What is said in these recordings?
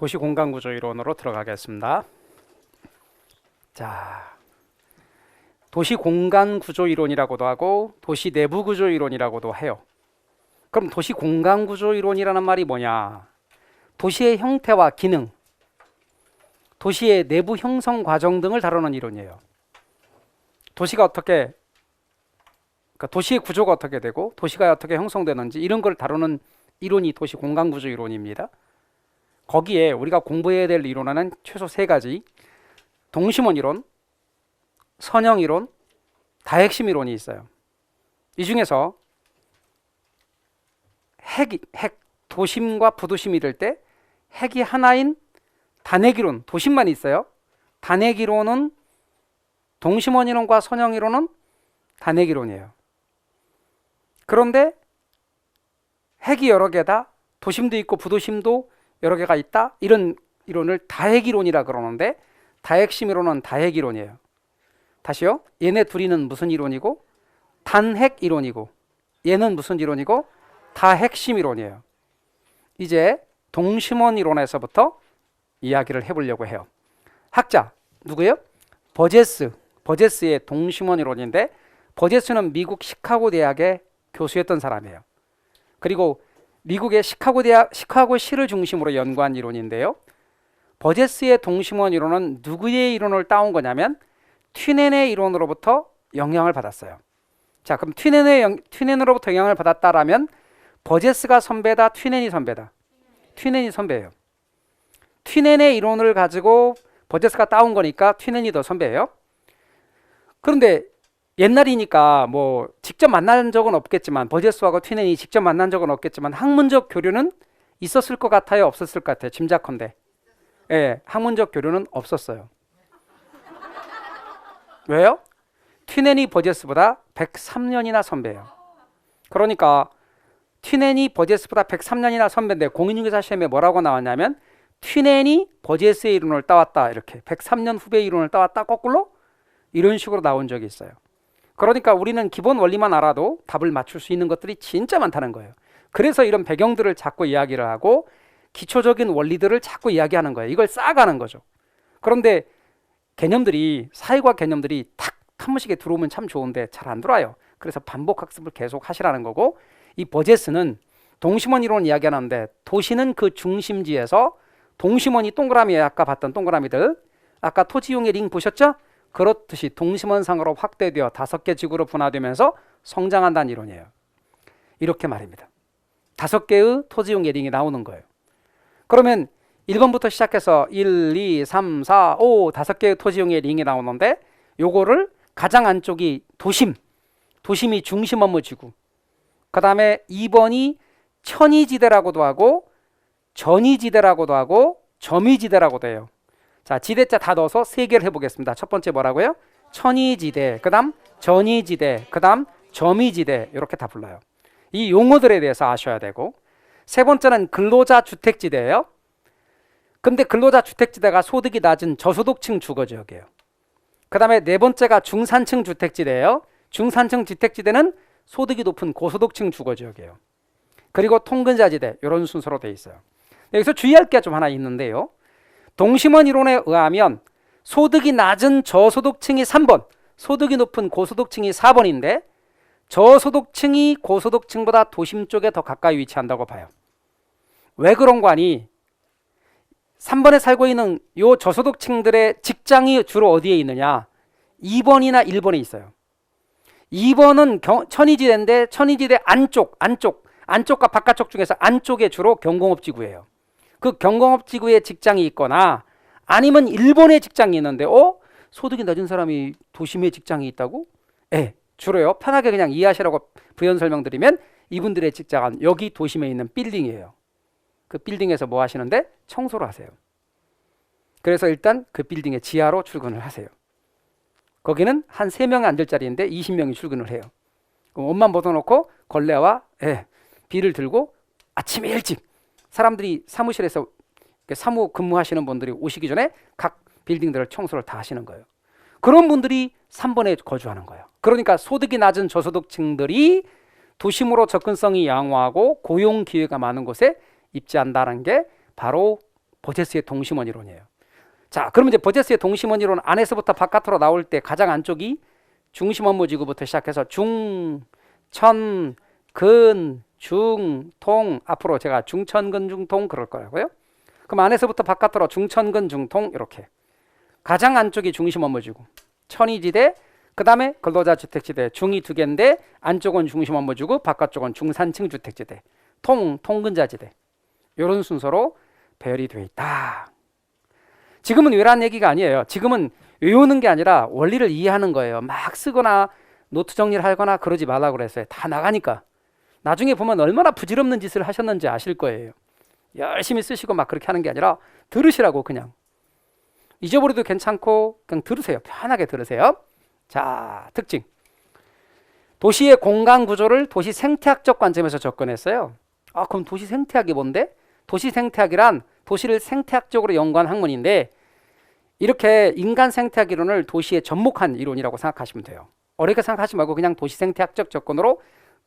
도시 공간 구조 이론으로 들어가겠습니다. 자, 도시 공간 구조 이론이라고도 하고 도시 내부 구조 이론이라고도 해요. 그럼 도시 공간 구조 이론이라는 말이 뭐냐? 도시의 형태와 기능, 도시의 내부 형성 과정 등을 다루는 이론이에요. 도시가 어떻게, 그러니까 도시의 구조가 어떻게 되고 도시가 어떻게 형성되는지 이런 걸 다루는 이론이 도시 공간 구조 이론입니다. 거기에 우리가 공부해야 될 이론은 최소 3가지, 동심원 이론, 선형 이론, 다핵심 이론이 있어요. 이 중에서 도심과 부도심이 될 때 핵이 하나인 단핵 이론, 도심만 있어요. 단핵 이론은 동심원 이론과 선형 이론은 단핵 이론이에요. 그런데 핵이 여러 개다, 도심도 있고 부도심도 여러 개가 있다, 이런 이론을 다핵 이론이라 그러는데 다핵심 이론은 다핵 이론이에요. 다시요. 얘네 둘이는 무슨 이론이고? 단핵 이론이고, 얘는 무슨 이론이고? 다핵심 이론이에요. 이제 동심원 이론에서부터 이야기를 해보려고 해요. 학자 누구예요? 버제스의 동심원 이론인데, 버제스는 미국 시카고 대학의 교수였던 사람이에요. 그리고 미국의 시카고시를 중심으로 연구한 이론인데요. 버제스의 동심원 이론은 누구의 이론을 따온 거냐면 튀넨의 이론으로부터 영향을 받았어요. 자, 그럼 튀넨으로부터 영향을 받았다라면 버제스가 선배다, 튀넨이 선배다? 튀넨이 선배예요. 튀넨의 이론을 가지고 버제스가 따온 거니까 튀넨이 더 선배예요. 그런데 옛날이니까 뭐 직접 만난 적은 없겠지만, 버제스하고 튀넨이 직접 만난 적은 없겠지만 학문적 교류는 있었을 것 같아요, 없었을 것 같아요? 짐작컨대. 예, 학문적 교류는 없었어요. 왜요? 튀넨이 버제스보다 103년이나 선배예요. 그러니까 튀넨이 버제스보다 103년이나 선배인데 공인중개사 시험에 뭐라고 나왔냐면 튀넨이 버제스의 이론을 따왔다, 이렇게 103년 후배의 이론을 따왔다, 거꾸로 이런 식으로 나온 적이 있어요. 그러니까 우리는 기본 원리만 알아도 답을 맞출 수 있는 것들이 진짜 많다는 거예요. 그래서 이런 배경들을 자꾸 이야기를 하고 기초적인 원리들을 자꾸 이야기하는 거예요. 이걸 쌓아가는 거죠. 그런데 사회과학 개념들이 탁 한 번씩에 들어오면 참 좋은데 잘 안 들어와요. 그래서 반복 학습을 계속 하시라는 거고, 이 버제스는 동심원 이론을 이야기하는데 도시는 그 중심지에서, 동심원이 동그라미에 아까 봤던 동그라미들, 아까 토지용의 링 보셨죠? 그렇듯이 동심원상으로 확대되어 5개 지구로 분화되면서 성장한다는 이론이에요. 이렇게 말입니다. 5개의 토지용의 링이 나오는 거예요. 그러면 1번부터 시작해서 1, 2, 3, 4, 5 5개의 토지용의 링이 나오는데, 요거를 가장 안쪽이 도심이 중심 업무 지구, 그 다음에 2번이 천이지대라고도 하고 전이지대라고도 하고 점이지대라고도 해요. 자, 지대자 다 넣어서 3개를 해보겠습니다. 첫 번째 뭐라고요? 천이지대, 그 다음 전이지대, 그 다음 점이지대, 이렇게 다 불러요. 이 용어들에 대해서 아셔야 되고, 3번째는 근로자 주택지대예요. 근데 근로자 주택지대가 소득이 낮은 저소득층 주거지역이에요. 그 다음에 4번째가 중산층 주택지대예요. 중산층 주택지대는 소득이 높은 고소득층 주거지역이에요. 그리고 통근자지대, 이런 순서로 되어 있어요. 여기서 주의할 게 좀 하나 있는데요. 동심원 이론에 의하면 소득이 낮은 저소득층이 3번, 소득이 높은 고소득층이 4번인데 저소득층이 고소득층보다 도심 쪽에 더 가까이 위치한다고 봐요. 왜 그런 거 아니? 3번에 살고 있는 요 저소득층들의 직장이 주로 어디에 있느냐? 2번이나 1번에 있어요. 2번은 천이지대인데 천이지대 안쪽과 바깥쪽 중에서 안쪽에 주로 경공업지구예요. 그 경공업지구에 직장이 있거나 아니면 1번에 직장이 있는데 소득이 낮은 사람이 도심에 직장이 있다고? 네, 주로요. 편하게 그냥 이해하시라고 부연 설명드리면 이분들의 직장은 여기 도심에 있는 빌딩이에요. 그 빌딩에서 뭐 하시는데? 청소를 하세요. 그래서 일단 그 빌딩의 지하로 출근을 하세요. 거기는 한 3명이 앉을 자리인데 20명이 출근을 해요. 그럼 옷만 벗어놓고 걸레와 비를 들고 아침에 일찍 사람들이 사무실에서 사무 근무하시는 분들이 오시기 전에 각 빌딩들을 청소를 다 하시는 거예요. 그런 분들이 3번에 거주하는 거예요. 그러니까 소득이 낮은 저소득층들이 도심으로 접근성이 양호하고 고용 기회가 많은 곳에 입지한다는 게 바로 버제스의 동심원 이론이에요. 자, 그러면 이제 버제스의 동심원 이론 안에서부터 바깥으로 나올 때 가장 안쪽이 중심 업무 지구부터 시작해서 중, 천, 근, 중, 통, 앞으로 제가 중천, 근, 중, 통 그럴 거라고요. 그럼 안에서부터 바깥으로 중천, 근, 중, 통 이렇게 가장 안쪽이 중심 업무 지구, 천이지대, 그 다음에 근로자 주택지대, 중이 두 개인데 안쪽은 중심 업무 지구, 바깥쪽은 중산층 주택지대, 통, 통근자지대 이런 순서로 배열이 되어 있다. 지금은 외란 얘기가 아니에요. 지금은 외우는 게 아니라 원리를 이해하는 거예요. 막 쓰거나 노트 정리를 하거나 그러지 말라고 그랬어요. 다 나가니까. 나중에 보면 얼마나 부질없는 짓을 하셨는지 아실 거예요. 열심히 쓰시고 막 그렇게 하는 게 아니라 들으시라고 그냥. 잊어버려도 괜찮고 그냥 들으세요. 편하게 들으세요. 자, 특징. 도시의 공간 구조를 도시 생태학적 관점에서 접근했어요. 아, 그럼 도시 생태학이 뭔데? 도시 생태학이란 도시를 생태학적으로 연구한 학문인데 이렇게 인간 생태학 이론을 도시에 접목한 이론이라고 생각하시면 돼요. 어렵게 생각하지 말고 그냥 도시 생태학적 접근으로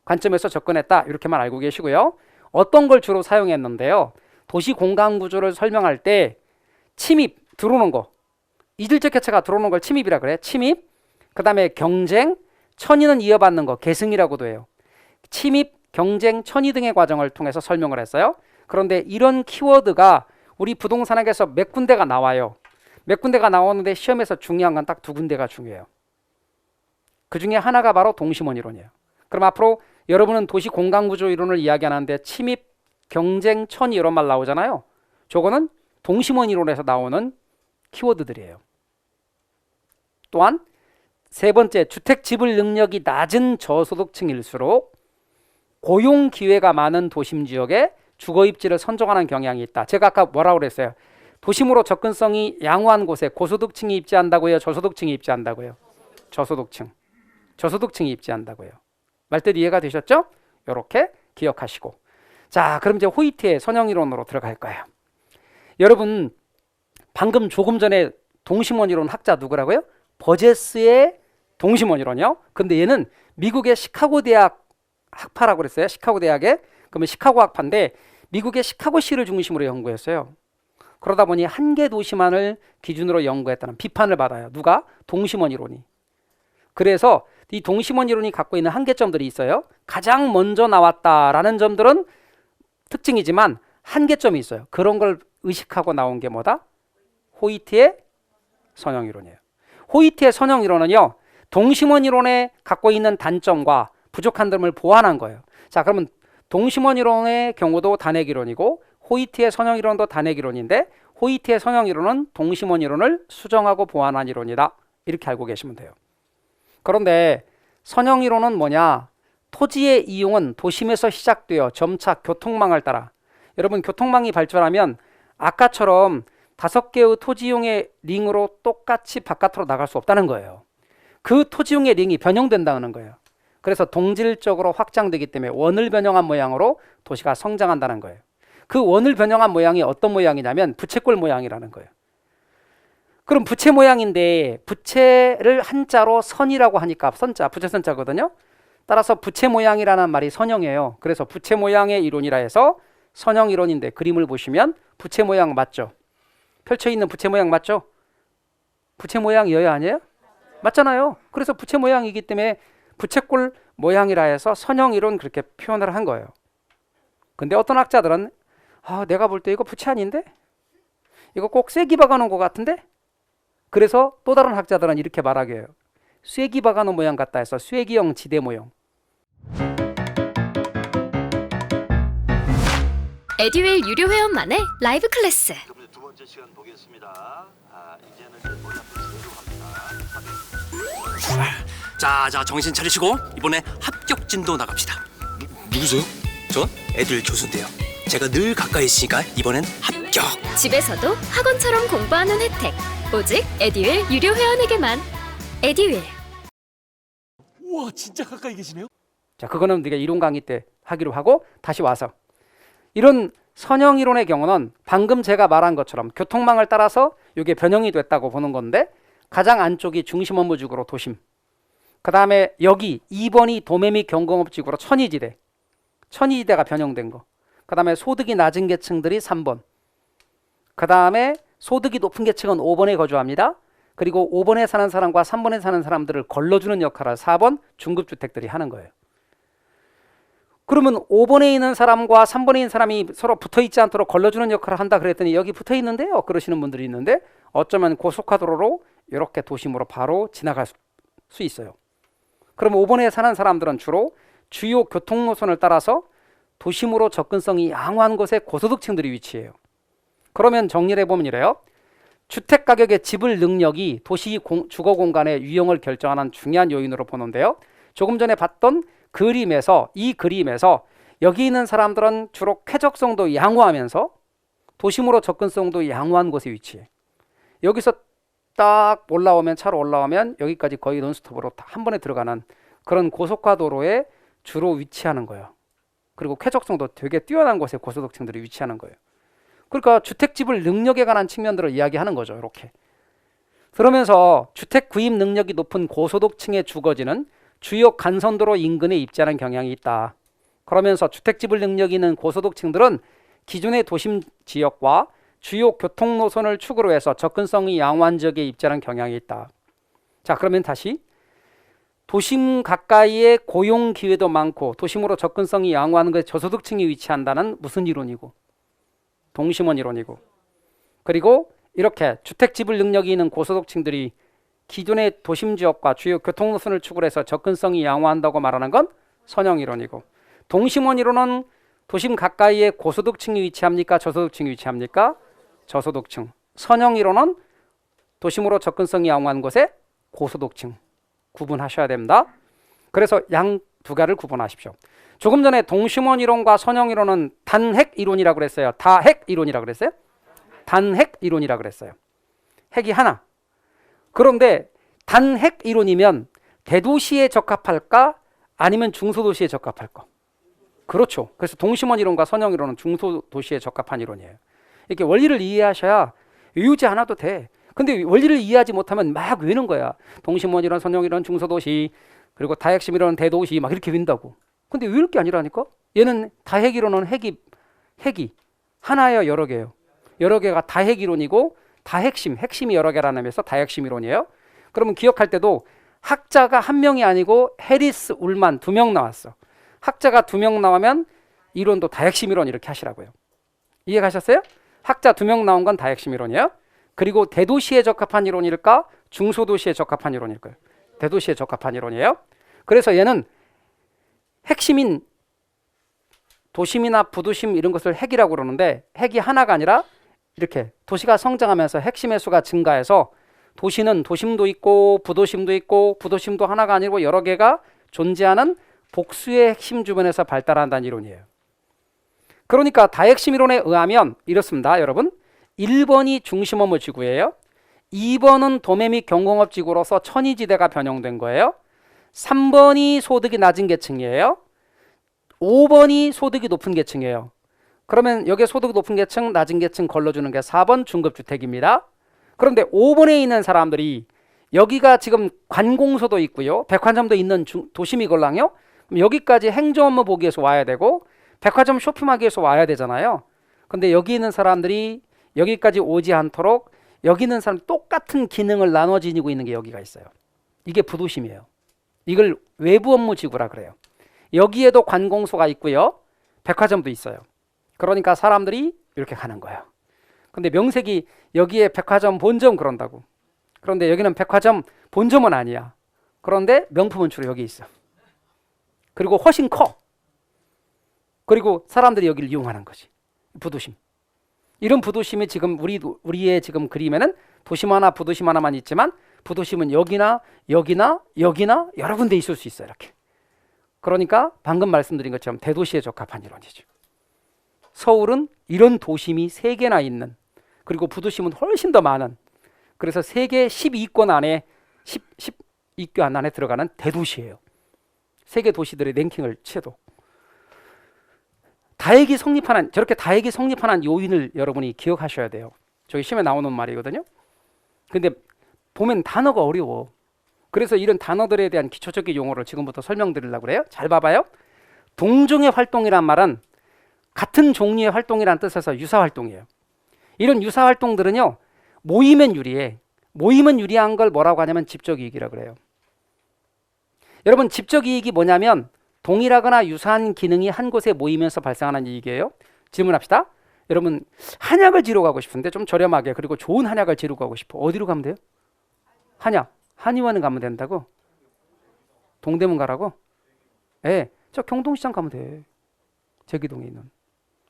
관점에서 접근했다 이렇게만 알고 계시고요. 어떤 걸 주로 사용했는데요. 도시 공간 구조를 설명할 때 침입, 들어오는 거, 이질적 개체가 들어오는 걸 침입이라 그래. 침입, 그 다음에 경쟁, 천위는 이어받는 거, 계승이라고도 해요. 침입, 경쟁, 천위 등의 과정을 통해서 설명을 했어요. 그런데 이런 키워드가 우리 부동산학에서 몇 군데가 나와요. 몇 군데가 나오는데 시험에서 중요한 건 딱 두 군데가 중요해요. 그 중에 하나가 바로 동심원 이론이에요. 그럼 앞으로 여러분은 도시 공간구조 이론을 이야기하는데 침입, 경쟁, 천위 이런 말 나오잖아요. 저거는 동심원 이론에서 나오는 키워드들이에요. 또한 세 번째, 주택 지불 능력이 낮은 저소득층일수록 고용 기회가 많은 도심 지역에 주거 입지를 선정하는 경향이 있다. 제가 아까 뭐라고 그랬어요? 도심으로 접근성이 양호한 곳에 고소득층이 입지한다고요? 저소득층이 입지한다고요? 저소득층. 저소득층이 입지한다고요. 말뜻 이해가 되셨죠? 이렇게 기억하시고. 자, 그럼 이제 호이트의 선형이론으로 들어갈 거예요. 여러분 방금 조금 전에 동심원 이론 학자 누구라고요? 버제스의 동심원 이론이요. 근데 얘는 미국의 시카고 대학 학파라고 그랬어요. 시카고 대학에. 그러면 시카고 학파인데 미국의 시카고시를 중심으로 연구했어요. 그러다 보니 한 개 도시만을 기준으로 연구했다는 비판을 받아요. 누가? 동심원 이론이. 그래서 이 동심원 이론이 갖고 있는 한계점들이 있어요. 가장 먼저 나왔다라는 점들은 특징이지만 한계점이 있어요. 그런 걸 의식하고 나온 게 뭐다? 호이트의 선형 이론이에요. 호이트의 선형 이론은요, 동심원 이론에 갖고 있는 단점과 부족한 점을 보완한 거예요. 자, 그러면 동심원 이론의 경우도 단핵 이론이고 호이트의 선형 이론도 단핵 이론인데 호이트의 선형 이론은 동심원 이론을 수정하고 보완한 이론이다. 이렇게 알고 계시면 돼요. 그런데 선형 이론은 뭐냐? 토지의 이용은 도심에서 시작되어 점차 교통망을 따라, 여러분 교통망이 발전하면 아까처럼 5개의 토지용의 링으로 똑같이 바깥으로 나갈 수 없다는 거예요. 그 토지용의 링이 변형된다는 거예요. 그래서 동질적으로 확장되기 때문에 원을 변형한 모양으로 도시가 성장한다는 거예요. 그 원을 변형한 모양이 어떤 모양이냐면 부채꼴 모양이라는 거예요. 그럼 부채 모양인데 부채를 한자로 선이라고 하니까 선자, 부채선자거든요. 따라서 부채 모양이라는 말이 선형이에요. 그래서 부채 모양의 이론이라 해서 선형 이론인데 그림을 보시면 부채 모양 맞죠? 펼쳐있는 부채 모양 맞죠? 부채 모양이어야 아니에요? 맞잖아요. 그래서 부채 모양이기 때문에 부채꼴 모양이라 해서 선형 이론 그렇게 표현을 한 거예요. 근데 어떤 학자들은 내가 볼 때 이거 부채 아닌데? 이거 꼭 쐐기 박아놓은 것 같은데? 그래서 또 다른 학자들은 이렇게 말하게 해요. 쐐기 박아놓은 모양 같다 해서 쐐기형 지대 모형. 에듀윌 유료 회원만의 라이브 클래스. 두 번째 시간 보겠습니다. 이제는 이제 논란을 합니다. 자, 정신 차리시고 이번에 합격 진도 나갑시다. 누구세요? 전 에듀윌 교수인데요. 제가 늘 가까이 있으니까 이번엔 합격. 집에서도 학원처럼 공부하는 혜택. 오직 에듀윌 유료 회원에게만. 에듀윌. 우와, 진짜 가까이 계시네요. 자, 그거는 네가 이론 강의 때 하기로 하고 다시 와서 이런 선형 이론의 경우는 방금 제가 말한 것처럼 교통망을 따라서 이게 변형이 됐다고 보는 건데 가장 안쪽이 중심 업무지구로 도심, 그 다음에 여기 2번이 도매 및 경공업지구로 천이지대, 천이지대가 변형된 거, 그 다음에 소득이 낮은 계층들이 3번, 그 다음에 소득이 높은 계층은 5번에 거주합니다. 그리고 5번에 사는 사람과 3번에 사는 사람들을 걸러주는 역할을 4번 중급주택들이 하는 거예요. 그러면 5번에 있는 사람과 3번에 있는 사람이 서로 붙어있지 않도록 걸러주는 역할을 한다 그랬더니 여기 붙어있는데요 그러시는 분들이 있는데 어쩌면 고속화도로로 이렇게 도심으로 바로 지나갈 수 있어요. 그럼 5번에 사는 사람들은 주로 주요 교통노선을 따라서 도심으로 접근성이 양호한 곳에 고소득층들이 위치해요. 그러면 정리를 해보면 이래요. 주택가격의 지불 능력이 도시 주거 공간의 유형을 결정하는 중요한 요인으로 보는데요. 조금 전에 봤던 그림에서 이 그림에서 여기 있는 사람들은 주로 쾌적성도 양호하면서 도심으로 접근성도 양호한 곳에 위치해. 여기서 딱 올라오면 차로 올라오면 여기까지 거의 논스톱으로 한 번에 들어가는 그런 고속화도로에 주로 위치하는 거예요. 그리고 쾌적성도 되게 뛰어난 곳에 고소득층들이 위치하는 거예요. 그러니까 주택 지불 능력에 관한 측면들을 이야기하는 거죠. 이렇게. 그러면서 주택 구입 능력이 높은 고소득층의 주거지는 주요 간선도로 인근에 입지하는 경향이 있다. 그러면서 주택 지불 능력이 있는 고소득층들은 기존의 도심 지역과 주요 교통 노선을 축으로 해서 접근성이 양호한 지역에 입지하는 경향이 있다. 자, 그러면 다시 도심 가까이에 고용 기회도 많고 도심으로 접근성이 양호한 곳에 저소득층이 위치한다는 무슨 이론이고? 동심원 이론이고. 그리고 이렇게 주택 지불 능력이 있는 고소득층들이 기존의 도심 지역과 주요 교통 노선을 축으로 해서 접근성이 양호한다고 말하는 건 선형 이론이고, 동심원 이론은 도심 가까이에 고소득층이 위치합니까? 저소득층이 위치합니까? 저소득층. 선형 이론은 도심으로 접근성이 양호한 곳에 고소득층. 구분하셔야 됩니다. 그래서 양 두 가지를 구분하십시오. 조금 전에 동심원 이론과 선형 이론은 단핵 이론이라고 그랬어요. 다핵 이론이라고 그랬어요? 단핵 이론이라고 그랬어요. 핵이 하나. 그런데 단핵 이론이면 대도시에 적합할까? 아니면 중소도시에 적합할까? 그렇죠. 그래서 동심원 이론과 선형 이론은 중소도시에 적합한 이론이에요. 이렇게 원리를 이해하셔야 외우지 않아도 돼. 근데 원리를 이해하지 못하면 막 외우는 거야. 동심원 이론, 선형 이론, 중소도시, 그리고 다핵심 이론, 대도시 막 이렇게 외운다고. 근데 외울 게 아니라니까? 얘는 다핵 이론은 핵이 하나예요, 여러 개예요. 여러 개가 다핵 이론이고 핵심이 여러 개라는 의미에서 다핵심 이론이에요. 그러면 기억할 때도 학자가 한 명이 아니고 해리스, 울만 2명 나왔어. 학자가 2명 나오면 이론도 다핵심 이론 이렇게 하시라고요. 이해 가셨어요? 학자 2명 나온 건 다핵심 이론이에요. 그리고 대도시에 적합한 이론일까? 중소도시에 적합한 이론일까요? 대도시에 적합한 이론이에요. 그래서 얘는 핵심인 도심이나 부도심 이런 것을 핵이라고 그러는데, 핵이 하나가 아니라 이렇게 도시가 성장하면서 핵심의 수가 증가해서 도시는 도심도 있고 부도심도 있고 부도심도 하나가 아니고 여러 개가 존재하는 복수의 핵심 주변에서 발달한다는 이론이에요. 그러니까 다핵심 이론에 의하면 이렇습니다, 여러분. 1번이 중심업무 지구예요. 2번은 도매 및 경공업 지구로서 천이지대가 변형된 거예요. 3번이 소득이 낮은 계층이에요. 5번이 소득이 높은 계층이에요. 그러면 여기에 소득이 높은 계층, 낮은 계층 걸러주는 게 4번 중급주택입니다. 그런데 5번에 있는 사람들이 여기가 지금 관공서도 있고요, 백화점도 있는 도심이걸랑요. 그럼 여기까지 행정업무 보기 위해서 와야 되고 백화점 쇼핑하기 위해서 와야 되잖아요. 근데 여기 있는 사람들이 여기까지 오지 않도록 여기 있는 사람 똑같은 기능을 나눠 지니고 있는 게 여기가 있어요. 이게 부도심이에요. 이걸 외부 업무 지구라 그래요. 여기에도 관공서가 있고요, 백화점도 있어요. 그러니까 사람들이 이렇게 가는 거예요. 근데 명색이 여기에 백화점 본점 그런다고. 그런데 여기는 백화점 본점은 아니야. 그런데 명품은 주로 여기 있어. 그리고 훨씬 커. 그리고 사람들이 여기를 이용하는 거지. 부도심. 이런 부도심이 지금 우리의 지금 그림에는 도심 하나, 부도심 하나만 있지만 부도심은 여기나 여기나 여기나 여러 군데 있을 수 있어요. 이렇게. 그러니까 방금 말씀드린 것처럼 대도시에 적합한 이론이죠. 서울은 이런 도심이 3개나 있는, 그리고 부도심은 훨씬 더 많은, 그래서 세계 12위권 안에 12권 안에 들어가는 대도시예요. 세계 도시들의 랭킹을 채도. 다핵이 성립하는, 저렇게 다핵이 성립하는 요인을 여러분이 기억하셔야 돼요. 저기 시험에 나오는 말이거든요. 근데 보면 단어가 어려워. 그래서 이런 단어들에 대한 기초적인 용어를 지금부터 설명드리려고 그래요. 잘 봐봐요. 동종의 활동이란 말은 같은 종류의 활동이란 뜻에서 유사 활동이에요. 이런 유사 활동들은요, 모이면 유리해. 모이면 유리한 걸 뭐라고 하냐면 집적이익이라고 그래요. 여러분, 집적이익이 뭐냐면 동일하거나 유사한 기능이 한 곳에 모이면서 발생하는 이익이에요. 질문합시다. 여러분, 한약을 지러 가고 싶은데 좀 저렴하게, 그리고 좋은 한약을 지러 가고 싶어. 어디로 가면 돼요? 한약. 한의원은 가면 된다고? 동대문 가라고? 예, 저 경동시장 가면 돼. 제기동에 있는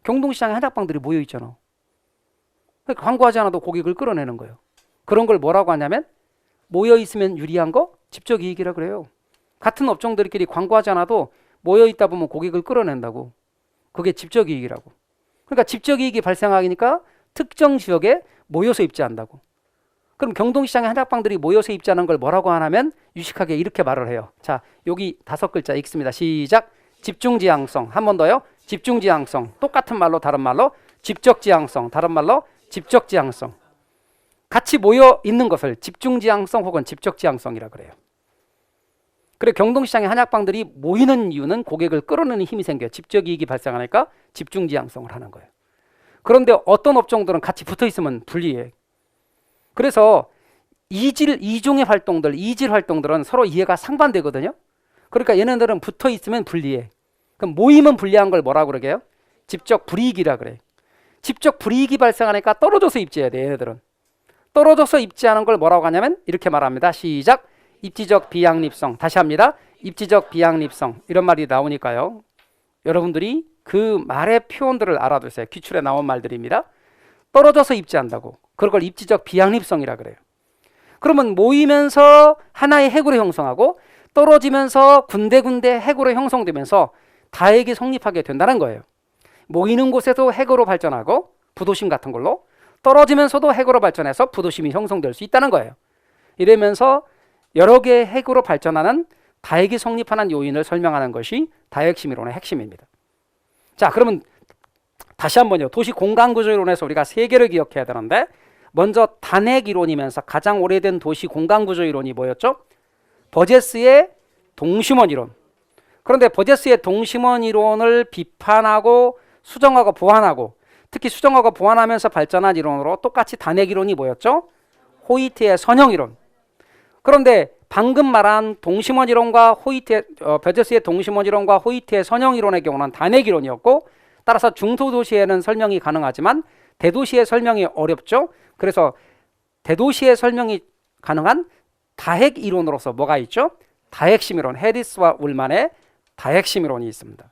경동시장에 한약방들이 모여 있잖아. 그러니까 광고하지 않아도 고객을 끌어내는 거예요. 그런 걸 뭐라고 하냐면 모여 있으면 유리한 거 집적이익이라 그래요. 같은 업종들끼리 광고하지 않아도 모여 있다 보면 고객을 끌어낸다고. 그게 집적이익이라고. 그러니까 집적이익이 발생하니까 특정 지역에 모여서 입지한다고. 그럼 경동시장에 한약방들이 모여서 입지하는 걸 뭐라고 하냐면 유식하게 이렇게 말을 해요. 자, 여기 5글자 읽습니다. 시작. 집중지향성. 한 번 더요. 집중지향성. 똑같은 말로 다른 말로 집적지향성. 다른 말로 집적지향성. 같이 모여 있는 것을 집중지향성 혹은 집적지향성이라 그래요. 그래, 경동시장의 한약방들이 모이는 이유는 고객을 끌어내는 힘이 생겨요. 집적이익이 발생하니까 집중지향성을 하는 거예요. 그런데 어떤 업종들은 같이 붙어 있으면 불리해. 그래서 이종의 활동들, 이질 활동들은 서로 이해가 상반되거든요. 그러니까 얘네들은 붙어 있으면 불리해. 그럼 모이면 불리한 걸 뭐라고 그러게요? 집적 불이익이라 그래. 집적 불이익이 발생하니까 떨어져서 입지해야 돼, 얘네들은. 떨어져서 입지하는 걸 뭐라고 하냐면 이렇게 말합니다. 시작. 입지적 비양립성. 다시 합니다. 입지적 비양립성. 이런 말이 나오니까요, 여러분들이 그 말의 표현들을 알아두세요. 기출에 나온 말들입니다. 떨어져서 입지한다고. 그걸 입지적 비양립성이라 그래요. 그러면 모이면서 하나의 핵으로 형성하고 떨어지면서 군데군데 핵으로 형성되면서 다핵이 성립하게 된다는 거예요. 모이는 곳에도 핵으로 발전하고 부도심 같은 걸로, 떨어지면서도 핵으로 발전해서 부도심이 형성될 수 있다는 거예요. 이러면서 여러 개의 핵으로 발전하는 다핵이 성립하는 요인을 설명하는 것이 다핵심이론의 핵심입니다. 자, 그러면 다시 한번요. 도시 공간구조이론에서 우리가 3개를 기억해야 되는데, 먼저 단핵이론이면서 가장 오래된 도시 공간구조이론이 뭐였죠? 버제스의 동심원 이론. 그런데 버제스의 동심원 이론을 비판하고 수정하고 보완하고, 특히 수정하고 보완하면서 발전한 이론으로 똑같이 단핵이론이 뭐였죠? 호이트의 선형이론. 그런데 방금 말한 동심원 이론과 버제스의 동심원 이론과 호이트의 선형 이론의 경우는 단핵 이론이었고, 따라서 중소도시에는 설명이 가능하지만 대도시의 설명이 어렵죠. 그래서 대도시의 설명이 가능한 다핵 이론으로서 뭐가 있죠? 다핵심 이론, 해리스와 울만의 다핵심 이론이 있습니다.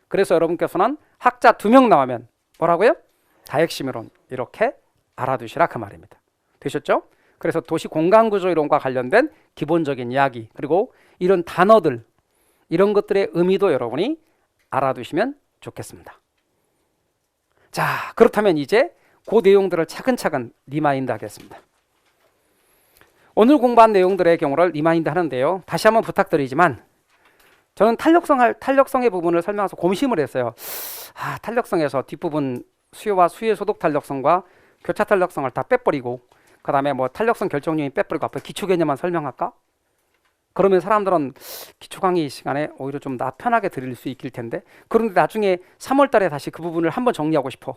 그래서 여러분께서는 학자 2명 나오면 뭐라고요? 다핵심 이론 이렇게 알아두시라 그 말입니다. 되셨죠? 그래서 도시 공간구조 이론과 관련된 기본적인 이야기, 그리고 이런 단어들, 이런 것들의 의미도 여러분이 알아두시면 좋겠습니다. 자, 그렇다면 이제 그 내용들을 차근차근 리마인드 하겠습니다. 오늘 공부한 내용들의 경우를 리마인드 하는데요, 다시 한번 부탁드리지만 저는 탄력성의 부분을 설명해서 고심을 했어요. 탄력성에서 뒷부분 수요와 수요의 소득 탄력성과 교차 탄력성을 다 빼버리고, 그 다음에 뭐 탄력성 결정 요인 빼버리고 앞에 기초 개념만 설명할까? 그러면 사람들은 기초 강의 시간에 오히려 좀 나 편하게 들을 수 있을 텐데, 그런데 나중에 3월 달에 다시 그 부분을 한번 정리하고 싶어.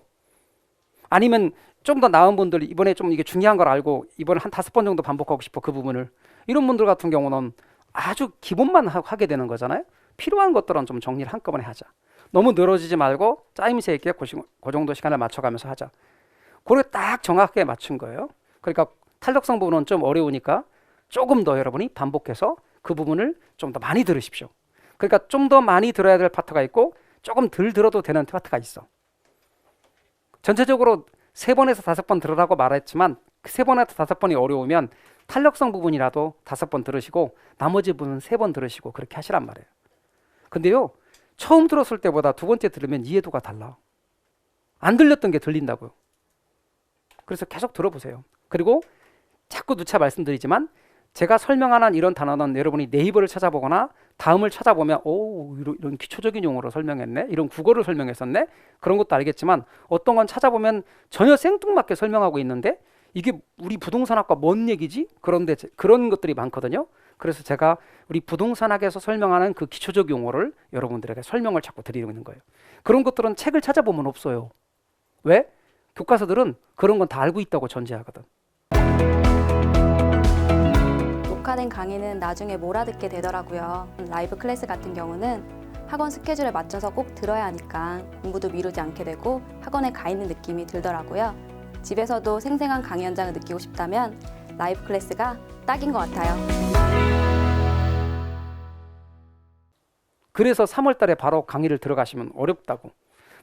아니면 좀 더 나은 분들, 이번에 좀 이게 중요한 걸 알고 이번에 한 5번 정도 반복하고 싶어, 그 부분을. 이런 분들 같은 경우는 아주 기본만 하게 되는 거잖아요. 필요한 것들은 좀 정리를 한꺼번에 하자. 너무 늘어지지 말고 짜임새 있게 그 정도 시간을 맞춰가면서 하자. 그걸 딱 정확하게 맞춘 거예요. 그러니까 탄력성 부분은 좀 어려우니까 조금 더 여러분이 반복해서 그 부분을 좀 더 많이 들으십시오. 그러니까 좀 더 많이 들어야 될 파트가 있고 조금 덜 들어도 되는 파트가 있어. 전체적으로 3번에서 5번 들으라고 말했지만 그 3번에서 5번이 어려우면 탄력성 부분이라도 5번 들으시고 나머지 부분은 3번 들으시고 그렇게 하시란 말이에요. 근데요, 처음 들었을 때보다 2번째 들으면 이해도가 달라. 안 들렸던 게 들린다고요. 그래서 계속 들어보세요. 그리고 자꾸 누차 말씀드리지만 제가 설명하는 이런 단어는 여러분이 네이버를 찾아보거나 다음을 찾아보면 이런 기초적인 용어로 설명했네, 이런 국어를 설명했었네, 그런 것도 알겠지만 어떤 건 찾아보면 전혀 생뚱맞게 설명하고 있는데 이게 우리 부동산학과 뭔 얘기지? 그런데 그런 것들이 많거든요. 그래서 제가 우리 부동산학에서 설명하는 그 기초적 용어를 여러분들에게 설명을 자꾸 드리고 있는 거예요. 그런 것들은 책을 찾아보면 없어요. 왜? 교과서들은 그런 건 다 알고 있다고 전제하거든. 녹화된 강의는 나중에 몰아듣게 되더라고요. 라이브 클래스 같은 경우는 학원 스케줄에 맞춰서 꼭 들어야 하니까 공부도 미루지 않게 되고 학원에 가 있는 느낌이 들더라고요. 집에서도 생생한 강의 현장을 느끼고 싶다면 라이브 클래스가 딱인 것 같아요. 그래서 3월 달에 바로 강의를 들어가시면 어렵다고.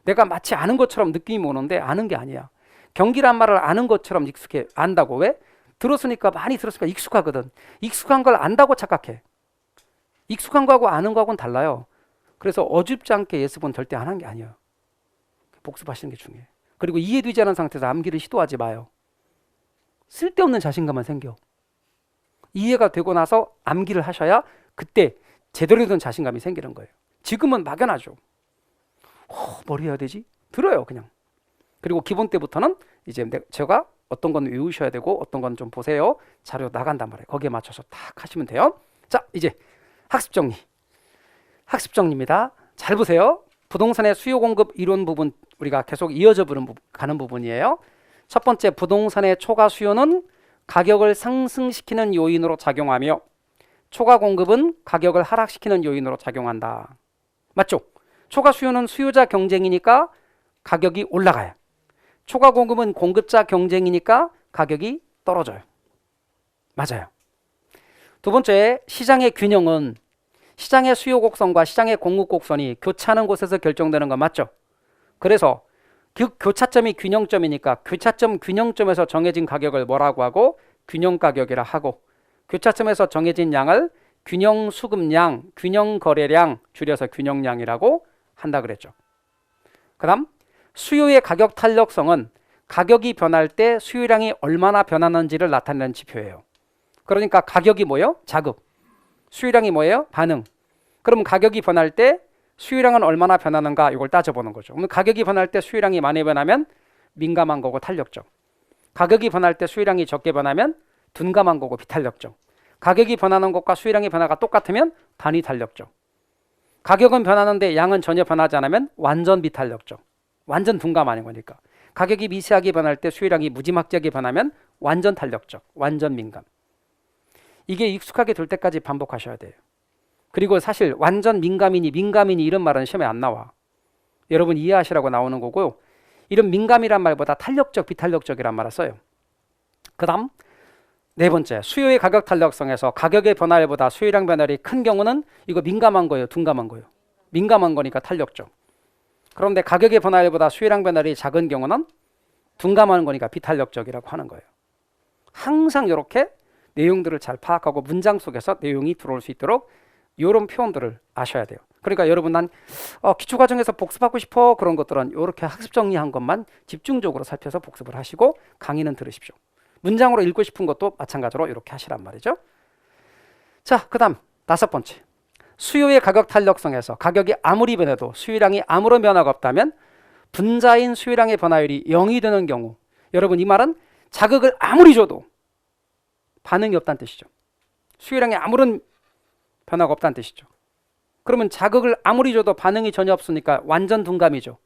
내가 마치 아는 것처럼 느낌이 오는데 아는 게 아니야. 경기란 말을 아는 것처럼 안다고. 왜? 들었으니까, 많이 들었으니까 익숙하거든. 익숙한 걸 안다고 착각해. 익숙한 거하고 아는 거하고는 달라요. 그래서 어줍지 않게 예습은 절대 안 하는 게 아니에요. 복습하시는 게 중요해요. 그리고 이해되지 않은 상태에서 암기를 시도하지 마요. 쓸데없는 자신감만 생겨. 이해가 되고 나서 암기를 하셔야 그때 제대로 된 자신감이 생기는 거예요. 지금은 막연하죠. 뭘 해야 되지? 들어요, 그냥. 그리고 기본 때부터는 이제 제가 어떤 건 외우셔야 되고 어떤 건 좀 보세요. 자료 나간단 말이에요. 거기에 맞춰서 딱 하시면 돼요. 자, 이제 학습 정리. 학습 정리입니다. 잘 보세요. 부동산의 수요 공급 이론 부분 우리가 계속 이어져 가는 부분이에요. 첫 번째, 부동산의 초과 수요는 가격을 상승시키는 요인으로 작용하며 초과 공급은 가격을 하락시키는 요인으로 작용한다. 맞죠? 초과 수요는 수요자 경쟁이니까 가격이 올라가요. 초과 공급은 공급자 경쟁이니까 가격이 떨어져요. 맞아요. 두 번째, 시장의 균형은 시장의 수요 곡선과 시장의 공급 곡선이 교차하는 곳에서 결정되는 건 맞죠? 그래서 그 교차점이 균형점이니까 교차점 균형점에서 정해진 가격을 뭐라고 하고? 균형 가격이라 하고, 교차점에서 정해진 양을 균형 수급량, 균형 거래량, 줄여서 균형량이라고 한다 그랬죠. 그다음 수요의 가격 탄력성은 가격이 변할 때 수요량이 얼마나 변하는지를 나타내는 지표예요. 그러니까 가격이 뭐예요? 자극. 수요량이 뭐예요? 반응. 그럼 가격이 변할 때 수요량은 얼마나 변하는가 이걸 따져보는 거죠. 그럼 가격이 변할 때 수요량이 많이 변하면 민감한 거고 탄력적. 가격이 변할 때 수요량이 적게 변하면 둔감한 거고 비탄력적. 가격이 변하는 것과 수요량의 변화가 똑같으면 단위 탄력적. 가격은 변하는데 양은 전혀 변하지 않으면 완전 비탄력적. 완전 둔감하는 거니까. 가격이 미세하게 변할 때 수요량이 무지막지하게 변하면 완전 탄력적. 완전 민감. 이게 익숙하게 될 때까지 반복하셔야 돼요. 그리고 사실 완전 민감이니 이런 말은 시험에 안 나와. 여러분 이해하시라고 나오는 거고요. 이런 민감이란 말보다 탄력적, 비탄력적이란 말을 써요. 그 다음 네 번째, 수요의 가격 탄력성에서 가격의 변화율보다 수요량 변화율이 큰 경우는 이거 민감한 거예요, 둔감한 거예요? 민감한 거니까 탄력적. 그런데 가격의 변화율보다 수요량 변화율이 작은 경우는 둔감한 거니까 비탄력적이라고 하는 거예요. 항상 이렇게 내용들을 잘 파악하고 문장 속에서 내용이 들어올 수 있도록 이런 표현들을 아셔야 돼요. 그러니까 여러분 난 기초과정에서 복습하고 싶어 그런 것들은 이렇게 학습 정리한 것만 집중적으로 살펴서 복습을 하시고 강의는 들으십시오. 문장으로 읽고 싶은 것도 마찬가지로 이렇게 하시란 말이죠. 자, 그 다음 다섯 번째, 수요의 가격 탄력성에서 가격이 아무리 변해도 수요량이 아무런 변화가 없다면 분자인 수요량의 변화율이 0이 되는 경우, 여러분 이 말은 자극을 아무리 줘도 반응이 없다는 뜻이죠. 수요량에 아무런 변화가 없다는 뜻이죠. 그러면 자극을 아무리 줘도 반응이 전혀 없으니까 완전 둔감이죠.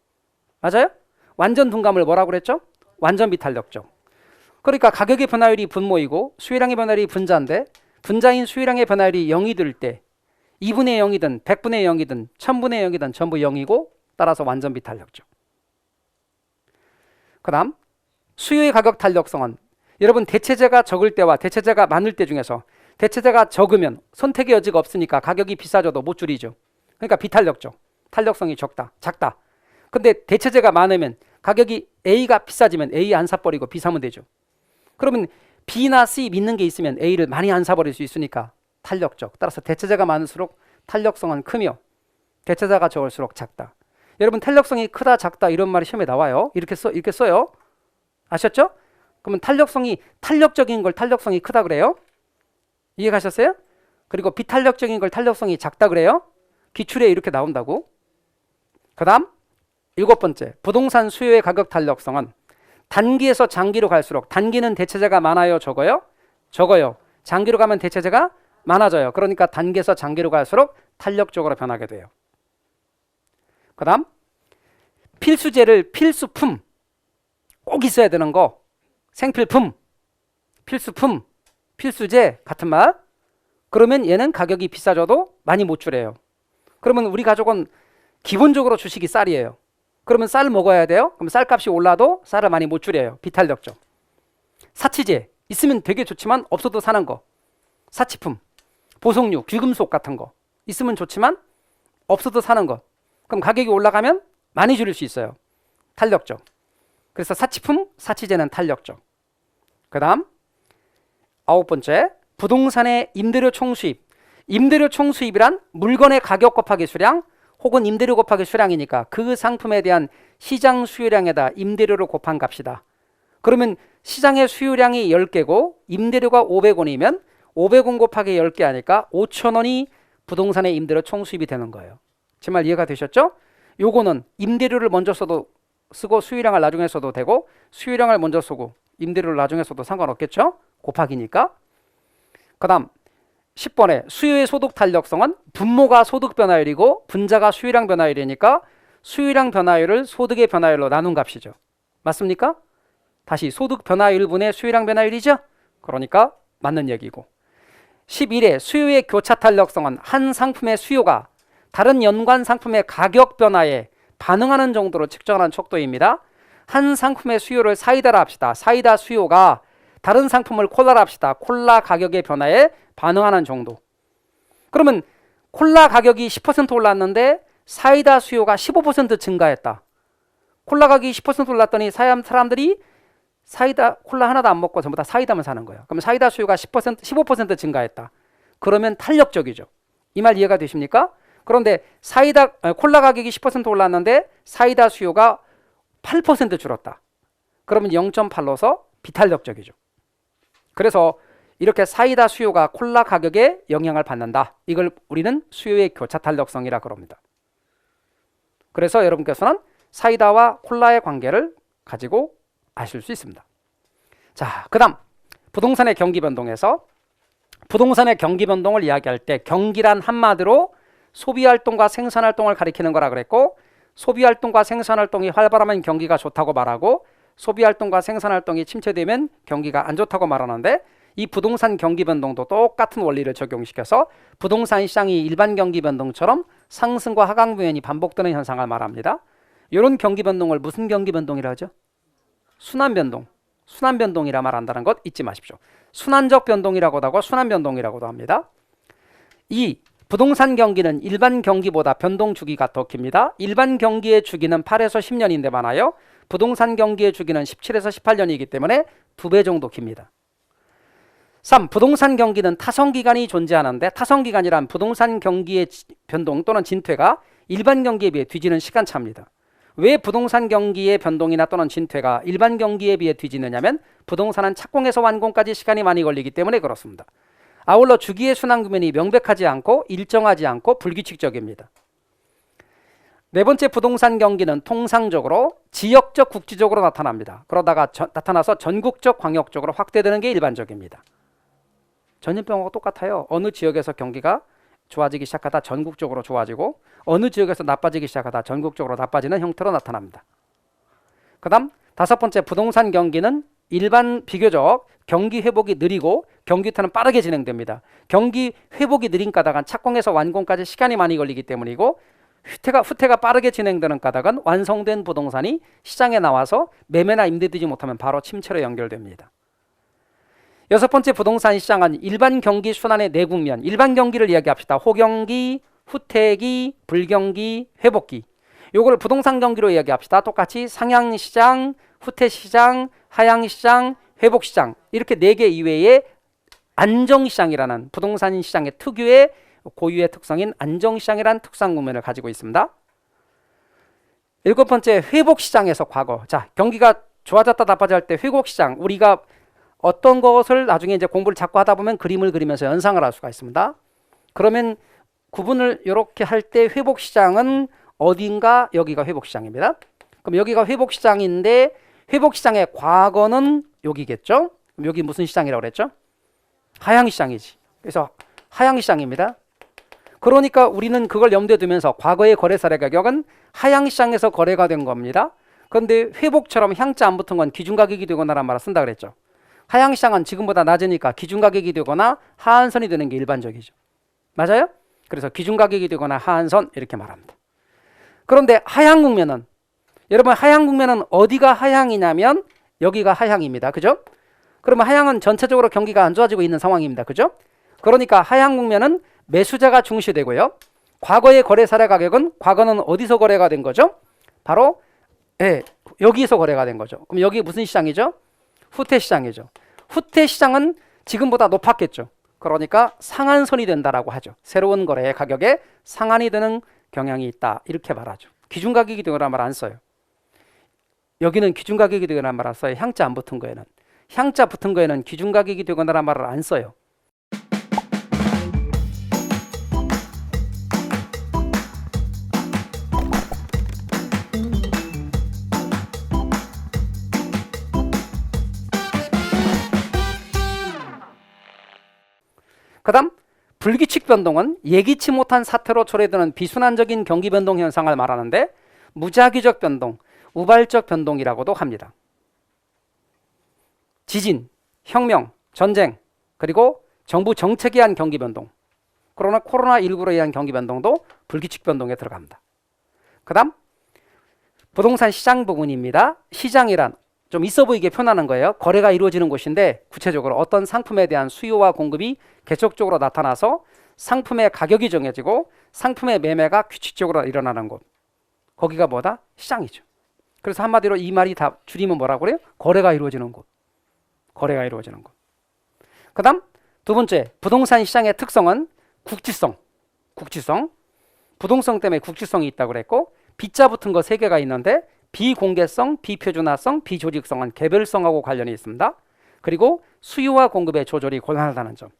맞아요? 완전 둔감을 뭐라고 그랬죠? 완전 비탄력적. 그러니까 가격의 변화율이 분모이고 수요량의 변화율이 분자인데 분자인 수요량의 변화율이 0이 될 때 2분의 0이든 100분의 0이든 1000분의 0이든 전부 0이고 따라서 완전 비탄력적. 그 다음 수요의 가격 탄력성은 여러분 대체재가 적을 때와 대체재가 많을 때 중에서 대체재가 적으면 선택의 여지가 없으니까 가격이 비싸져도 못 줄이죠. 그러니까 비탄력적. 탄력성이 작다. 근데 대체재가 많으면 가격이 A가 비싸지면 A 안 사버리고 B 사면 되죠. 그러면 B나 C 믿는 게 있으면 A를 많이 안 사버릴 수 있으니까 탄력적. 따라서 대체재가 많을수록 탄력성은 크며 대체재가 적을수록 작다. 여러분 탄력성이 크다 작다 이런 말이 시험에 나와요. 이렇게 써요. 아셨죠? 그러면 탄력적인 걸 탄력성이 크다 그래요. 이해가셨어요? 그리고 비탄력적인 걸 탄력성이 작다 그래요. 기출에 이렇게 나온다고. 그 다음 일곱 번째, 부동산 수요의 가격 탄력성은 단기에서 장기로 갈수록 단기는 대체재가 많아요, 적어요? 적어요. 장기로 가면 대체재가 많아져요. 그러니까 단기에서 장기로 갈수록 탄력적으로 변하게 돼요. 그 다음 필수재를 필수품, 꼭 있어야 되는 거, 생필품, 필수품, 필수재 같은 말. 그러면 얘는 가격이 비싸져도 많이 못 주래요. 그러면 우리 가족은 기본적으로 주식이 쌀이에요. 그러면 쌀 먹어야 돼요. 그럼 쌀값이 올라도 쌀을 많이 못 주래요. 비탄력적. 사치재 있으면 되게 좋지만 없어도 사는 거. 사치품, 보석류, 귀금속 같은 거 있으면 좋지만 없어도 사는 거. 그럼 가격이 올라가면 많이 줄일 수 있어요. 탄력적. 그래서 사치품, 사치재는 탄력적. 그 다음 9번째, 부동산의 임대료 총수입. 임대료 총수입이란 물건의 가격 곱하기 수량 혹은 임대료 곱하기 수량이니까 그 상품에 대한 시장 수요량에다 임대료를 곱한 값이다. 그러면 시장의 수요량이 10개고 임대료가 500원이면 500원 곱하기 10개 하니까 5,000원이 부동산의 임대료 총수입이 되는 거예요. 제 말 이해가 되셨죠? 요거는 임대료를 먼저 쓰고 수요량을 나중에 써도 되고 수요량을 먼저 쓰고 임대료를 나중에 써도 상관없겠죠? 곱하기니까. 그 다음 10번에 수요의 소득 탄력성은 분모가 소득 변화율이고 분자가 수요량 변화율이니까 수요량 변화율을 소득의 변화율로 나눈 값이죠. 맞습니까? 다시 소득 변화율분의 수요량 변화율이죠. 그러니까 맞는 얘기고. 11에 수요의 교차 탄력성은 한 상품의 수요가 다른 연관 상품의 가격 변화에 반응하는 정도로 측정하는 척도입니다. 한 상품의 수요를 사이다라 합시다. 사이다 수요가 다른 상품을 콜라라 합시다. 콜라 가격의 변화에 반응하는 정도. 그러면 콜라 가격이 10% 올랐는데 사이다 수요가 15% 증가했다. 콜라 가격이 10% 올랐더니 사람들이 사이다 콜라 하나도 안 먹고 전부 다 사이다만 사는 거예요. 그럼 사이다 수요가 15% 증가했다. 그러면 탄력적이죠. 이 말 이해가 되십니까? 그런데 콜라 가격이 10% 올랐는데 사이다 수요가 8% 줄었다. 그러면 0.8로서 비탄력적이죠. 그래서 이렇게 사이다 수요가 콜라 가격에 영향을 받는다. 이걸 우리는 수요의 교차 탄력성이라 그럽니다. 그래서 여러분께서는 사이다와 콜라의 관계를 가지고 아실 수 있습니다. 자, 그 다음 부동산의 경기 변동에서 부동산의 경기 변동을 이야기할 때 경기란 한마디로 소비활동과 생산활동을 가리키는 거라 그랬고 소비활동과 생산활동이 활발하면 경기가 좋다고 말하고 소비활동과 생산활동이 침체되면 경기가 안 좋다고 말하는데 이 부동산 경기 변동도 똑같은 원리를 적용시켜서 부동산 시장이 일반 경기 변동처럼 상승과 하강 부연이 반복되는 현상을 말합니다. 이런 경기 변동을 무슨 경기 변동이라 하죠? 순환 변동. 순환 변동이라 말한다는 것 잊지 마십시오. 순환적 변동이라고도 하고 순환 변동이라고도 합니다. 이 부동산 경기는 일반 경기보다 변동 주기가 더 깁니다. 일반 경기의 주기는 8에서 10년인데 많아요. 부동산 경기의 주기는 17에서 18년이기 때문에 2배 정도 깁니다. 3. 부동산 경기는 타성기간이 존재하는데 타성기간이란 부동산 경기의 변동 또는 진퇴가 일반 경기에 비해 뒤지는 시간차입니다. 왜 부동산 경기의 변동이나 또는 진퇴가 일반 경기에 비해 뒤지느냐면 부동산은 착공에서 완공까지 시간이 많이 걸리기 때문에 그렇습니다. 아울러 주기의 순환 구면이 명백하지 않고 일정하지 않고 불규칙적입니다. 네 번째, 부동산 경기는 통상적으로 지역적 국지적으로 나타납니다. 그러다가 나타나서 전국적 광역적으로 확대되는 게 일반적입니다. 전염병하고 똑같아요. 어느 지역에서 경기가 좋아지기 시작하다 전국적으로 좋아지고 어느 지역에서 나빠지기 시작하다 전국적으로 나빠지는 형태로 나타납니다. 그 다음 5번째, 부동산 경기는 일반 비교적 경기 회복이 느리고 경기 후퇴는 빠르게 진행됩니다. 경기 회복이 느린 까닭은 착공에서 완공까지 시간이 많이 걸리기 때문이고 후퇴가 빠르게 진행되는 까닭은 완성된 부동산이 시장에 나와서 매매나 임대되지 못하면 바로 침체로 연결됩니다. 6번째, 부동산 시장은 일반 경기 순환의 네 국면, 일반 경기를 이야기합시다. 호경기, 후퇴기, 불경기, 회복기. 요걸 부동산 경기로 이야기합시다. 똑같이 상향시장, 후퇴시장, 하향시장, 회복시장 이렇게 4개 이외에 안정시장이라는 부동산 시장의 특유의 고유의 특성인 안정시장이라는 특성 국면을 가지고 있습니다. 7번째, 회복시장에서 과거. 자, 경기가 좋아졌다 나빠질 때 회복시장, 우리가 어떤 것을 나중에 이제 공부를 자꾸 하다 보면 그림을 그리면서 연상을 할 수가 있습니다. 그러면 구분을 이렇게 할 때 회복시장은 어딘가 여기가 회복시장입니다. 그럼 여기가 회복시장인데 회복시장의 과거는 여기겠죠? 그럼 여기 무슨 시장이라고 그랬죠? 하향시장이지. 그래서 하향시장입니다. 그러니까 우리는 그걸 염두에 두면서 과거의 거래사례 가격은 하향시장에서 거래가 된 겁니다. 그런데 회복처럼 향자 안 붙은 건 기준가격이 되거나라는 말을 쓴다 그랬죠. 하향시장은 지금보다 낮으니까 기준가격이 되거나 하한선이 되는 게 일반적이죠. 맞아요? 그래서 기준가격이 되거나 하한선 이렇게 말합니다. 그런데 하향 국면은, 여러분 하향 국면은 어디가 하향이냐면 여기가 하향입니다. 그죠? 그러면 하향은 전체적으로 경기가 안 좋아지고 있는 상황입니다. 그죠? 그러니까 하향 국면은 매수자가 중시되고요. 과거의 거래 사례 가격은 과거는 어디서 거래가 된 거죠? 바로 여기서 거래가 된 거죠. 그럼 여기 무슨 시장이죠? 후퇴 시장이죠. 후퇴 시장은 지금보다 높았겠죠. 그러니까 상한선이 된다라고 하죠. 새로운 거래의 가격에 상한이 되는 경향이 있다 이렇게 말하죠. 기준가격이 되거나 말 안 써요. 여기는 기준가격이 되거나 말 안 써요. 향자 안 붙은 거에는. 향자 붙은 거에는 기준가격이 되거나 말을 안 써요. 그 다음 불규칙 변동은 예기치 못한 사태로 초래되는 비순환적인 경기 변동 현상을 말하는데 무작위적 변동, 우발적 변동이라고도 합니다. 지진, 혁명, 전쟁, 그리고 정부 정책에 의한 경기 변동, 그러나 코로나19로 의한 경기 변동도 불규칙 변동에 들어갑니다. 그 다음 부동산 시장 부분입니다. 시장이란 좀 있어 보이게 표현하는 거예요. 거래가 이루어지는 곳인데 구체적으로 어떤 상품에 대한 수요와 공급이 계속적으로 나타나서 상품의 가격이 정해지고 상품의 매매가 규칙적으로 일어나는 곳. 거기가 뭐다? 시장이죠. 그래서 한마디로 이 말이 다 줄이면 뭐라고 그래요? 거래가 이루어지는 곳. 거래가 이루어지는 곳. 그 다음 두 번째, 부동산 시장의 특성은 국지성. 국지성. 부동산 때문에 국지성이 있다고 그랬고 빗자 붙은 거 세 개가 있는데 비공개성, 비표준화성, 비조직성은 개별성하고 관련이 있습니다. 그리고 수요와 공급의 조절이 곤란하다는 점,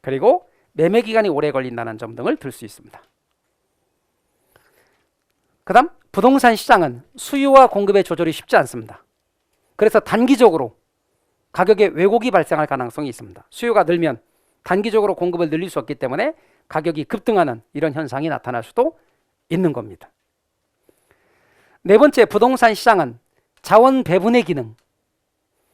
그리고 매매 기간이 오래 걸린다는 점 등을 들 수 있습니다. 그 다음 부동산 시장은 수요와 공급의 조절이 쉽지 않습니다. 그래서 단기적으로 가격에 왜곡이 발생할 가능성이 있습니다. 수요가 늘면 단기적으로 공급을 늘릴 수 없기 때문에 가격이 급등하는 이런 현상이 나타날 수도 있는 겁니다. 네 번째, 부동산 시장은 자원 배분의 기능.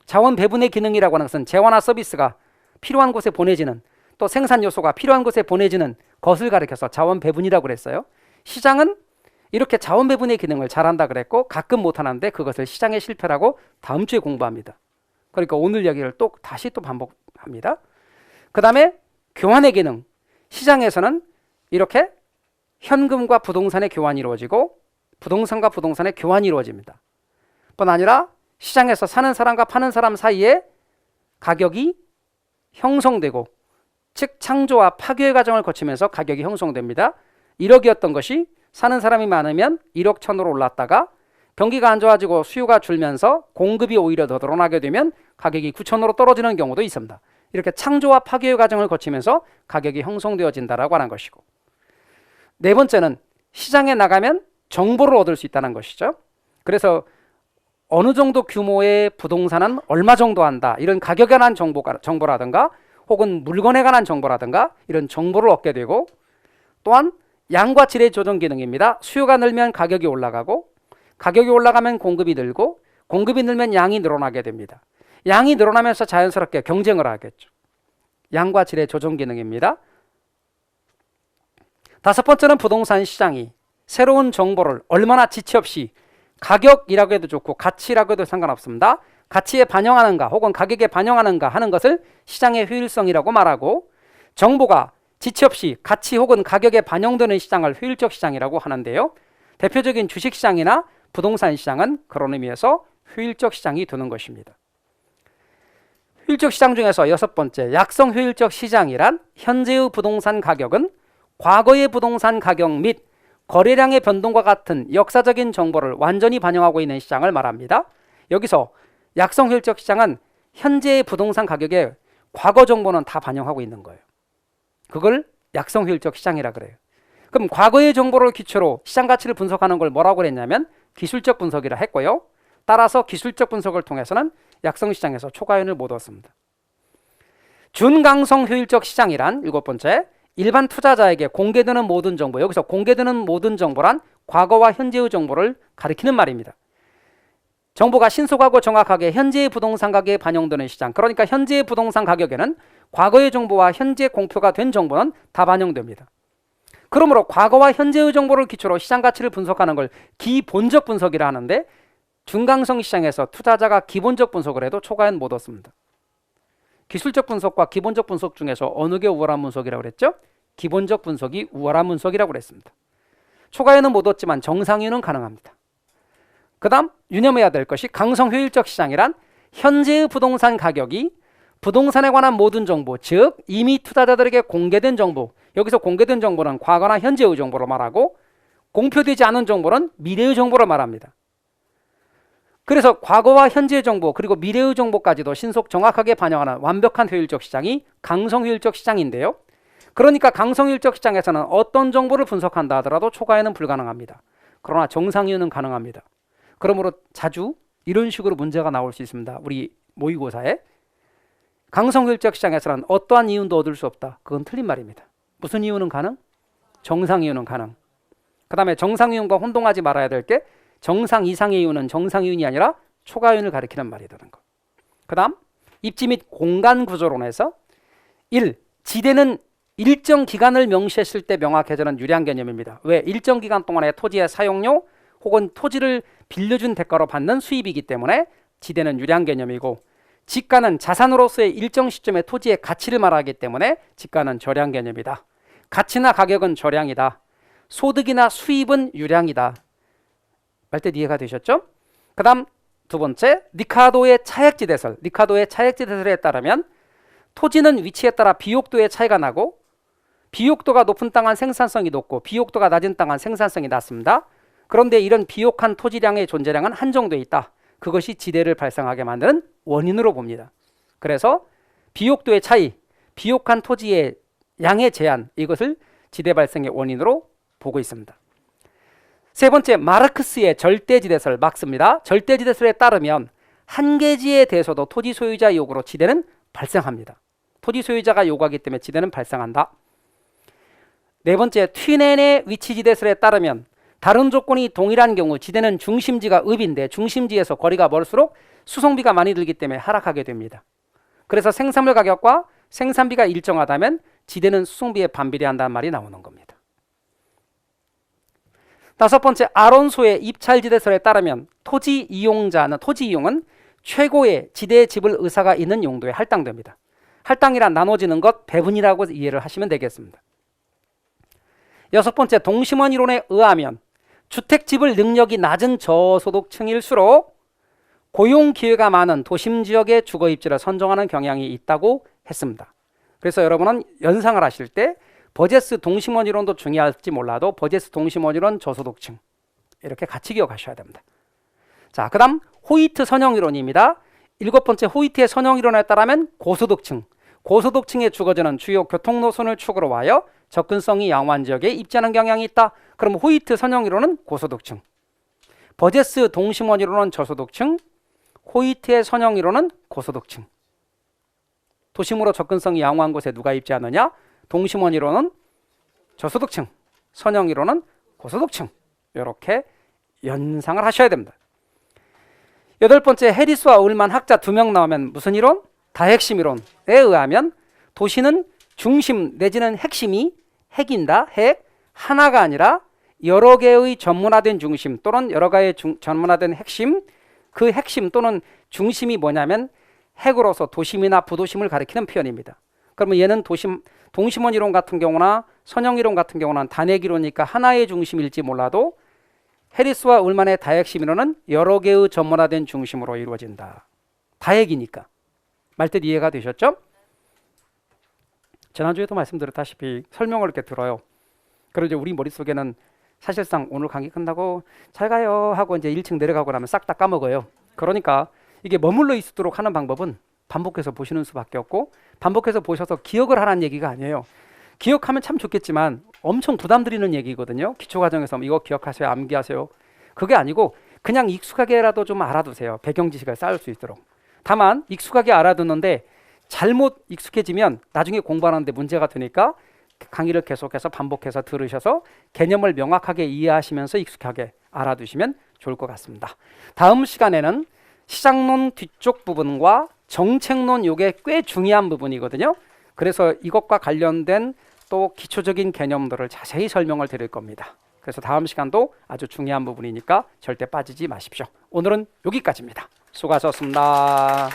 자원 배분의 기능이라고 하는 것은 재화나 서비스가 필요한 곳에 보내지는, 또 생산 요소가 필요한 곳에 보내지는 것을 가리켜서 자원 배분이라고 그랬어요. 시장은 이렇게 자원 배분의 기능을 잘한다 그랬고 가끔 못하는데 그것을 시장의 실패라고 다음 주에 공부합니다. 그러니까 오늘 이야기를 다시 반복합니다. 그 다음에 교환의 기능. 시장에서는 이렇게 현금과 부동산의 교환이 이루어지고 부동산과 부동산의 교환이 이루어집니다. 뿐 아니라 시장에서 사는 사람과 파는 사람 사이에 가격이 형성되고, 즉 창조와 파괴의 과정을 거치면서 가격이 형성됩니다. 1억이었던 것이 사는 사람이 많으면 1억 1천으로 올랐다가 경기가 안 좋아지고 수요가 줄면서 공급이 오히려 더 늘어나게 되면 가격이 9천으로 떨어지는 경우도 있습니다. 이렇게 창조와 파괴의 과정을 거치면서 가격이 형성되어진다라고 하는 것이고, 네 번째는 시장에 나가면 정보를 얻을 수 있다는 것이죠. 그래서 어느 정도 규모의 부동산은 얼마 정도 한다, 이런 가격에 관한 정보라든가 혹은 물건에 관한 정보라든가 이런 정보를 얻게 되고, 또한 양과 질의 조정 기능입니다. 수요가 늘면 가격이 올라가고 가격이 올라가면 공급이 늘고 공급이 늘면 양이 늘어나게 됩니다. 양이 늘어나면서 자연스럽게 경쟁을 하겠죠. 양과 질의 조정 기능입니다. 다섯 번째는 부동산 시장이 새로운 정보를 얼마나 지체 없이, 가격이라고 해도 좋고 가치라고 해도 상관없습니다, 가치에 반영하는가 혹은 가격에 반영하는가 하는 것을 시장의 효율성이라고 말하고, 정보가 지체 없이 가치 혹은 가격에 반영되는 시장을 효율적 시장이라고 하는데요. 대표적인 주식시장이나 부동산 시장은 그런 의미에서 효율적 시장이 되는 것입니다. 효율적 시장 중에서 여섯 번째, 약성 효율적 시장이란 현재의 부동산 가격은 과거의 부동산 가격 및 거래량의 변동과 같은 역사적인 정보를 완전히 반영하고 있는 시장을 말합니다. 여기서 약성 효율적 시장은 현재의 부동산 가격에 과거 정보는 다 반영하고 있는 거예요. 그걸 약성 효율적 시장이라 그래요. 그럼 과거의 정보를 기초로 시장 가치를 분석하는 걸 뭐라고 그랬냐면 기술적 분석이라 했고요. 따라서 기술적 분석을 통해서는 약성 시장에서 초과이익을 못 얻습니다. 준강성 효율적 시장이란 일곱 번째, 일반 투자자에게 공개되는 모든 정보, 여기서 공개되는 모든 정보란 과거와 현재의 정보를 가리키는 말입니다. 정보가 신속하고 정확하게 현재의 부동산 가격에 반영되는 시장. 그러니까 현재의 부동산 가격에는 과거의 정보와 현재 공표가 된 정보는 다 반영됩니다. 그러므로 과거와 현재의 정보를 기초로 시장 가치를 분석하는 걸 기본적 분석이라 하는데, 중강성 시장에서 투자자가 기본적 분석을 해도 초과에는 못 얻습니다. 기술적 분석과 기본적 분석 중에서 어느 게 우월한 분석이라고 그랬죠? 기본적 분석이 우월한 분석이라고 그랬습니다. 초과에는 못 얻지만 정상이유는 가능합니다. 그 다음 유념해야 될 것이 강성효율적 시장이란 현재의 부동산 가격이 부동산에 관한 모든 정보, 즉 이미 투자자들에게 공개된 정보, 여기서 공개된 정보는 과거나 현재의 정보를 말하고 공표되지 않은 정보는 미래의 정보를 말합니다. 그래서 과거와 현재의 정보 그리고 미래의 정보까지도 신속 정확하게 반영하는 완벽한 효율적 시장이 강성효율적 시장인데요. 그러니까 강성효율적 시장에서는 어떤 정보를 분석한다 하더라도 초과에는 불가능합니다. 그러나 정상이유는 가능합니다. 그러므로 자주 이런 식으로 문제가 나올 수 있습니다. 우리 모의고사에 강성효율적 시장에서는 어떠한 이윤도 얻을 수 없다. 그건 틀린 말입니다. 무슨 이유는 가능? 정상이유는 가능. 그 다음에 정상이윤과 혼동하지 말아야 될 게 정상 이상의 이유는 정상이윤이 아니라 초과이윤을 가리키는 말이라는 것. 그 다음 입지 및 공간 구조론에서 1. 지대는 일정 기간을 명시했을 때 명확해지는 유리한 개념입니다. 왜? 일정 기간 동안의 토지의 사용료 혹은 토지를 빌려준 대가로 받는 수입이기 때문에 지대는 유리한 개념이고, 지가는 자산으로서의 일정 시점의 토지의 가치를 말하기 때문에 지가는 저량 개념이다. 가치나 가격은 저량이다. 소득이나 수입은 유량이다. 말뜻 이해가 되셨죠? 그 다음 두 번째, 리카도의 차액지대설. 리카도의 차액지대설에 따르면 토지는 위치에 따라 비옥도의 차이가 나고, 비옥도가 높은 땅은 생산성이 높고 비옥도가 낮은 땅은 생산성이 낮습니다. 그런데 이런 비옥한 토지량의 존재량은 한정돼 있다. 그것이 지대를 발생하게 만드는 원인으로 봅니다. 그래서 비옥도의 차이, 비옥한 토지의 양의 제한, 이것을 지대 발생의 원인으로 보고 있습니다. 세 번째, 마르크스의 절대지대설 막스입니다. 절대지대설에 따르면 한계지에 대해서도 토지 소유자 요구로 지대는 발생합니다. 토지 소유자가 요구하기 때문에 지대는 발생한다. 네 번째, 튀넨의 위치지대설에 따르면 다른 조건이 동일한 경우 지대는 중심지가 읍인데 중심지에서 거리가 멀수록 수송비가 많이 들기 때문에 하락하게 됩니다. 그래서 생산물 가격과 생산비가 일정하다면 지대는 수송비에 반비례한다는 말이 나오는 겁니다. 다섯 번째, 아론소의 입찰지대설에 따르면 토지 이용은 최고의 지대의 집을 의사가 있는 용도에 할당됩니다. 할당이란 나눠지는 것, 배분이라고 이해를 하시면 되겠습니다. 여섯 번째, 동심원 이론에 의하면 주택지불 능력이 낮은 저소득층일수록 고용 기회가 많은 도심 지역의 주거 입지를 선정하는 경향이 있다고 했습니다. 그래서 여러분은 연상을 하실 때 버제스 동심원 이론도 중요할지 몰라도 버제스 동심원 이론 저소득층 이렇게 같이 기억하셔야 됩니다. 자, 그 다음 호이트 선형 이론입니다. 일곱 번째, 호이트의 선형 이론에 따르면 고소득층에 주거지는 주요 교통노선을 축으로 하여 접근성이 양호한 지역에 입지하는 경향이 있다. 그럼 호이트 선형 이론은 고소득층, 버제스 동심원 이론은 저소득층, 호이트의 선형 이론은 고소득층. 도심으로 접근성이 양호한 곳에 누가 입지하느냐? 동심원 이론은 저소득층, 선형 이론은 고소득층. 이렇게 연상을 하셔야 됩니다. 여덟 번째, 해리스와 울만 학자 2명 나오면 무슨 이론? 다핵심 이론에 의하면 도시는 중심 내지는 핵심이 핵인다. 핵 하나가 아니라 여러 개의 전문화된 중심 또는 여러 개의 전문화된 핵심, 그 핵심 또는 중심이 뭐냐면 핵으로서 도심이나 부도심을 가리키는 표현입니다. 그러면 얘는 동심원 이론 같은 경우나 선형 이론 같은 경우는 단핵 이론이니까 하나의 중심일지 몰라도 해리스와 울만의 다핵심 이론은 여러 개의 전문화된 중심으로 이루어진다. 다핵이니까. 말뜻 이해가 되셨죠? 지난주에도 말씀드렸다시피 설명을 이렇게 들어요. 그리고 이제 우리 머릿속에는 사실상 오늘 강의 끝나고 잘 가요 하고 이제 1층 내려가고 나면 싹 다 까먹어요. 그러니까 이게 머물러 있도록 하는 방법은 반복해서 보시는 수밖에 없고, 반복해서 보셔서 기억을 하라는 얘기가 아니에요. 기억하면 참 좋겠지만 엄청 부담드리는 얘기거든요. 기초과정에서 이거 기억하세요, 암기하세요. 그게 아니고 그냥 익숙하게라도 좀 알아두세요. 배경 지식을 쌓을 수 있도록. 다만 익숙하게 알아두는데 잘못 익숙해지면 나중에 공부하는데 문제가 되니까 강의를 계속해서 반복해서 들으셔서 개념을 명확하게 이해하시면서 익숙하게 알아두시면 좋을 것 같습니다. 다음 시간에는 시장론 뒤쪽 부분과 정책론, 요게 꽤 중요한 부분이거든요. 그래서 이것과 관련된 또 기초적인 개념들을 자세히 설명을 드릴 겁니다. 그래서 다음 시간도 아주 중요한 부분이니까 절대 빠지지 마십시오. 오늘은 여기까지입니다. 수고하셨습니다.